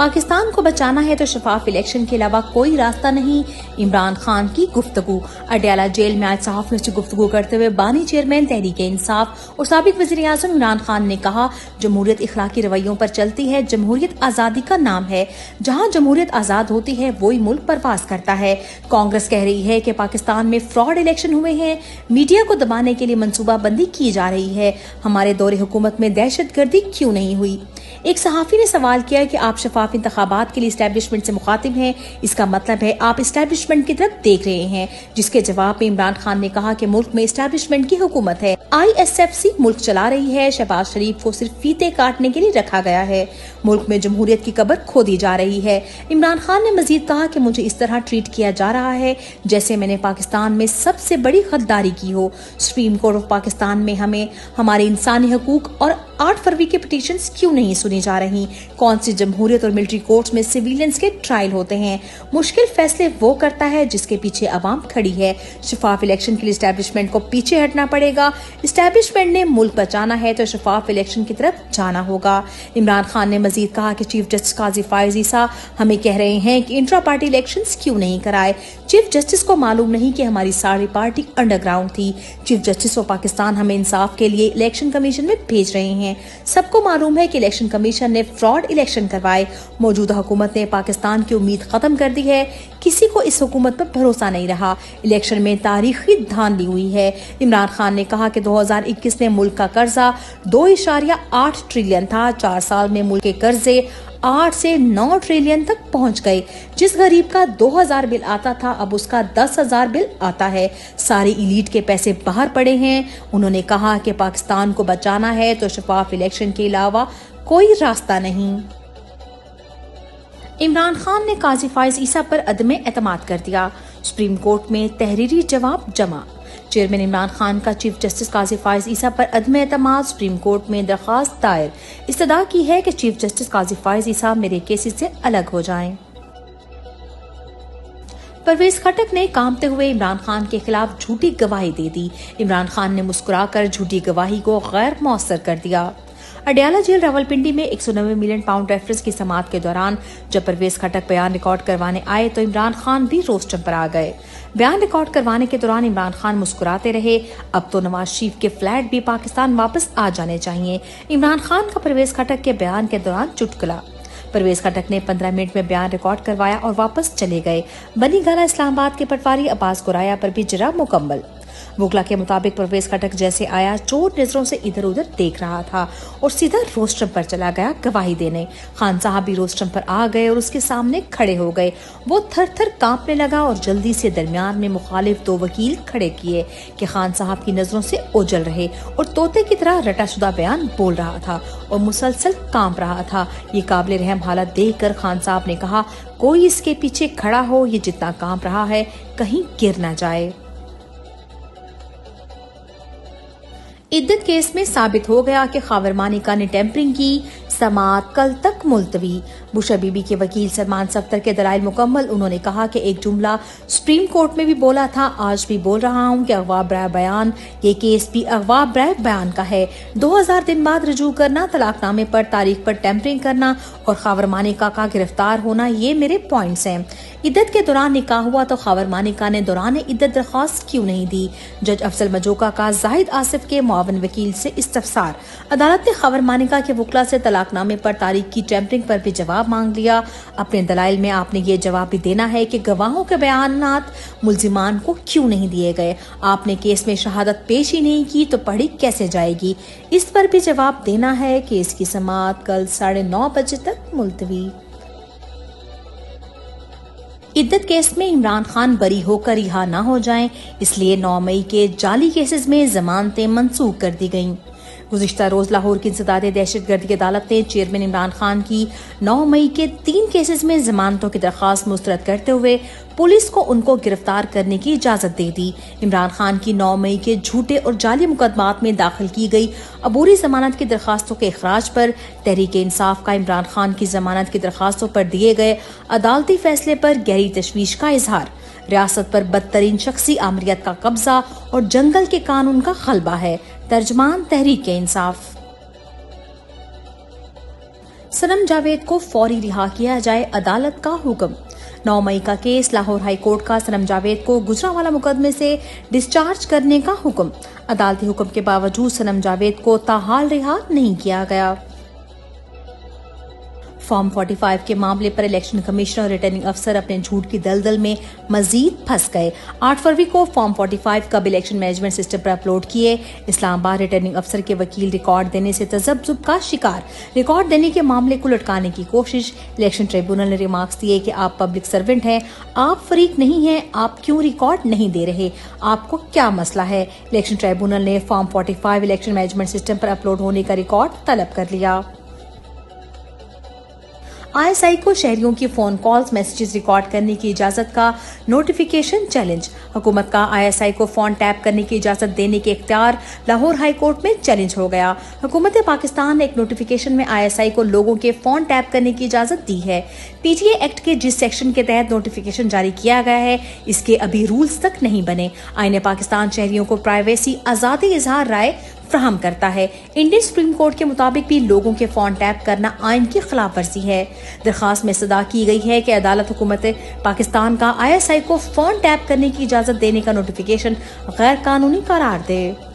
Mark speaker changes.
Speaker 1: पाकिस्तान को बचाना है तो शफाफ इलेक्शन के अलावा कोई रास्ता नहीं, इमरान खान की गुफ्तगू। अडयाला जेल में आज सहाफियों से गुफ्तगू करते हुए बानी चेयरमैन तहरीक इंसाफ और साबिक वज़ीर आज़म इमरान खान ने कहा, जमहूरियत इखलाकी रवैयों पर चलती है। जमहूरियत आजादी का नाम है। जहां जमहूरियत आजाद होती है वही मुल्क परवास करता है। कांग्रेस कह रही है कि पाकिस्तान में फ्रॉड इलेक्शन हुए हैं। मीडिया को दबाने के लिए मनसूबाबंदी की जा रही है। हमारे दौरे हुकूमत में दहशतगर्दी क्यों नहीं हुई? एक सहाफी ने सवाल किया कि आप शफाफ इंतखाबात के लिए इस्टेब्लिशमेंट से मुखातिब हैं, इसका मतलब है आप इस्टेब्लिशमेंट की तरफ देख रहे हैं। जिसके जवाब में इमरान खान ने कहा कि मुल्क में इस्टेब्लिशमेंट की हुकूमत है। ISFC मुल्क चला रही है। शहबाज शरीफ को सिर्फ फीते काटने के लिए रखा गया है। मुल्क में जमहूरियत की कब्र खोदी जा रही है। इमरान खान ने मजीद कहा कि मुझे इस तरह ट्रीट किया जा रहा है जैसे मैंने पाकिस्तान में सबसे बड़ी गद्दारी की हो। सुप्रीम कोर्ट ऑफ पाकिस्तान में हमें हमारे इंसानी हकूक और 8 फरवरी के पिटीशंस क्यों नहीं सुनी जा रही? कौन सी जमहूरियत और मिलिट्री कोर्ट्स में सिविलियंस के ट्रायल होते हैं? मुश्किल फैसले वो करता है जिसके पीछे अवाम खड़ी है। शफाफ इलेक्शन के लिए इस्टेब्लिशमेंट को पीछे हटना पड़ेगा। इस्टेब्लिशमेंट ने मुल्क बचाना है तो शफाफ इलेक्शन की तरफ जाना होगा। इमरान खान ने मजीद कहा कि चीफ जस्टिस काजी फायज ईसा हमें कह रहे हैं कि इंट्रा पार्टी इलेक्शंस क्यों नहीं कराए। चीफ जस्टिस को मालूम नहीं कि हमारी सारी पार्टी अंडरग्राउंड थी। चीफ जस्टिस ऑफ पाकिस्तान हमें इंसाफ के लिए इलेक्शन कमीशन में भेज रहे हैं। सबको मालूम है कि इलेक्शन कमीशन ने फ्रॉड इलेक्शन करवाए। मौजूदा हुकूमत ने पाकिस्तान की उम्मीद खत्म कर दी है। किसी को इस हुकूमत पर भरोसा नहीं रहा। इलेक्शन में तारीखी धांधली हुई है। इमरान खान ने कहा कि 2021 में मुल्क का कर्जा 2.8 ट्रिलियन था। 4 साल में मुल्क के कर्जे 8 से 9 ट्रिलियन तक पहुंच गए। जिस गरीब का 2000 बिल आता था अब उसका 10,000 बिल आता है। सारी इलीट के पैसे बाहर पड़े हैं। उन्होंने कहा कि पाकिस्तान को बचाना है तो शफाफ इलेक्शन के अलावा कोई रास्ता नहीं। इमरान खान ने काजी फायज ईसा पर अदम एतमाद कर दिया। सुप्रीम कोर्ट में तहरीरी जवाब जमा। चेयरमैन इमरान खान का चीफ जस्टिस काजी फायज ईसा पर अदम एतमाद। सुप्रीम कोर्ट में दरखास्त दायर। इस्तदा की है कि चीफ जस्टिस काजी फायज ईसा मेरे केसेस से अलग हो जाएं। परवेज खटक ने कांपते हुए इमरान खान के खिलाफ झूठी गवाही दे दी। इमरान खान ने मुस्कुराकर झूठी गवाही को गैर मौसर कर दिया। अडयाला जेल रावलपिंडी में 190 मिलियन पाउंड रेफरेंस की समाअत के दौरान जब परवेज खटक बयान रिकॉर्ड करवाने आए तो इमरान खान भी रोस्टम पर आ गए। बयान रिकॉर्ड करवाने के दौरान इमरान खान मुस्कुराते रहे। अब तो नवाज शरीफ के फ्लैट भी पाकिस्तान वापस आ जाने चाहिए। इमरान खान का परवेज खटक के बयान के दौरान चुटकुला। परवेज खटक ने 15 मिनट में बयान रिकॉर्ड करवाया और वापस चले गए। बनी गाला इस्लामाबाद के पटवारी अब्बास कुराया पर भी जरा मुकम्मल। वोकला के मुताबिक परवेज खटक जैसे आया चोर नजरों से इधर उधर देख रहा था और सीधा रोस्टम पर चला गया गवाही देने। खान साहब भी रोस्टम पर आ गए और उसके सामने खड़े हो गए। वो थर थर कांपने लगा और जल्दी से दरमियान में मुखालिफ 2 वकील खड़े किए कि खान साहब की नजरों से ओझल रहे और तोते की तरह रटाशुदा बयान बोल रहा था और मुसलसल कांप रहा था। ये काबिल रहम हालत देखकर खान साहब ने कहा, कोई इसके पीछे खड़ा हो, ये जितना कांप रहा है कहीं गिर न जाए। इद्दत केस में साबित हो गया कि खावर मानिका ने टेम्परिंग की। समाअत कल तक मुलतवी। बुशा बीबी के वकील सलमान सफ्तर के दलाइल मुकम्मल। उन्होंने कहा कि एक जुमला सुप्रीम कोर्ट में भी बोला था, आज भी बोल रहा हूं कि अगवा बराए बयान, ये केस भी अगवा बराए बयान का है। 2000 दिन बाद रजू करना, तलाकनामे पर तारीख पर टेम्परिंग करना और खावर मानिका का गिरफ्तार होना, ये मेरे पॉइंट्स हैं। इद्दत के दौरान निकाह हुआ तो खावर मानिका ने दौरान इद्दत दरख्वास्त क्यों नहीं दी? जज अफजल मजोका का जाहिद आसिफ के मुआवन वकील से इस्तफसार। अदालत ने खावर मानिका के वकला से तलाकनामे पर तारीख की टेम्परिंग पर भी जवाब मांग लिया। अपने दलाइल में आपने ये जवाब भी देना है कि गवाहों के बयानात मुल्जिमान को क्यों नहीं दिए गए। आपने केस में शहादत पेश ही नहीं की तो पढ़ी कैसे जाएगी? इस पर भी जवाब देना है। केस की समाअत कल 9:30 बजे तक मुलतवी। इद्दत केस में इमरान खान बरी होकर रिहा न हो जाएं, इसलिए 9 मई के जाली केसेस में जमानतें मंसूख कर दी गईं। गुज़िश्ता रोज लाहौर की इंसदाद दहशतगर्दी अदालत ने चेयरमैन इमरान खान की 9 मई के 3 केसेस में जमानतों की दरख्वास्त मुस्तरद करते हुए पुलिस को उनको गिरफ्तार करने की इजाजत दे दी। इमरान खान की 9 मई के झूठे और जाली मुकदमात में दाखिल की गई अबूरी जमानत की दरखास्तों के इखराज पर तहरीक इंसाफ का इमरान खान की जमानत की दरखास्तों पर दिए गए अदालती फैसले पर गहरी तशवीश का इजहार। रियासत पर बदतरीन शख्सी आमरीत का कब्जा और जंगल के कानून का गलबा है। तर्जमान तहरीक इंसाफ। सनम जावेद को फौरी रिहा किया जाए, अदालत का हुक्म। 9 मई का केस, लाहौर हाई कोर्ट का सनम जावेद को गुजरांवाला मुकदमे से डिस्चार्ज करने का हुक्म। अदालती हुक्म के बावजूद सनम जावेद को ताहाल रिहा नहीं किया गया। फॉर्म 45 के मामले पर इलेक्शन कमिश्नर और रिटर्निंग अफसर अपने झूठ की दलदल में मजीद फंस गए। 8 फरवरी को फॉर्म 45 कब इलेक्शन मैनेजमेंट सिस्टम पर अपलोड किए। इस्लामाबाद रिटर्निंग अफसर के वकील रिकॉर्ड देने से तजब्जुब का शिकार, रिकॉर्ड देने के मामले को लटकाने की कोशिश। इलेक्शन ट्रिब्यूनल ने रिमार्क्स दिए कि आप पब्लिक सर्वेंट हैं, आप फरीक नहीं हैं, आप क्यों रिकॉर्ड नहीं दे रहे, आपको क्या मसला है। इलेक्शन ट्रिब्यूनल ने फॉर्म 45 इलेक्शन मैनेजमेंट सिस्टम पर अपलोड होने का रिकॉर्ड तलब कर लिया। ISI को शहरियों की फोन कॉल्स, मैसेजेस रिकॉर्ड करने की इजाजत का नोटिफिकेशन चैलेंज। हुकूमत का ISI को फोन टैप करने की इजाजत देने के इख्तियार लाहौर हाई कोर्ट में चैलेंज हो गया। हुकूमत पाकिस्तान ने एक नोटिफिकेशन में ISI को लोगों के फोन टैप करने की इजाजत दी है। PTA एक्ट के जिस सेक्शन के तहत नोटिफिकेशन जारी किया गया है, इसके अभी रूल्स तक नहीं बने। आईन पाकिस्तान शहरियों को प्राइवेसी, आजादी इजहार राय फ्राहम करता है। इंडियन सुप्रीम कोर्ट के मुताबिक भी लोगों के फोन टैप करना आइन की खिलाफ वर्जी है। दरखास्त में सदा की गई है कि अदालत हुकूमत पाकिस्तान का ISI को फोन टैप करने की इजाजत देने का नोटिफिकेशन गैर कानूनी करार दे।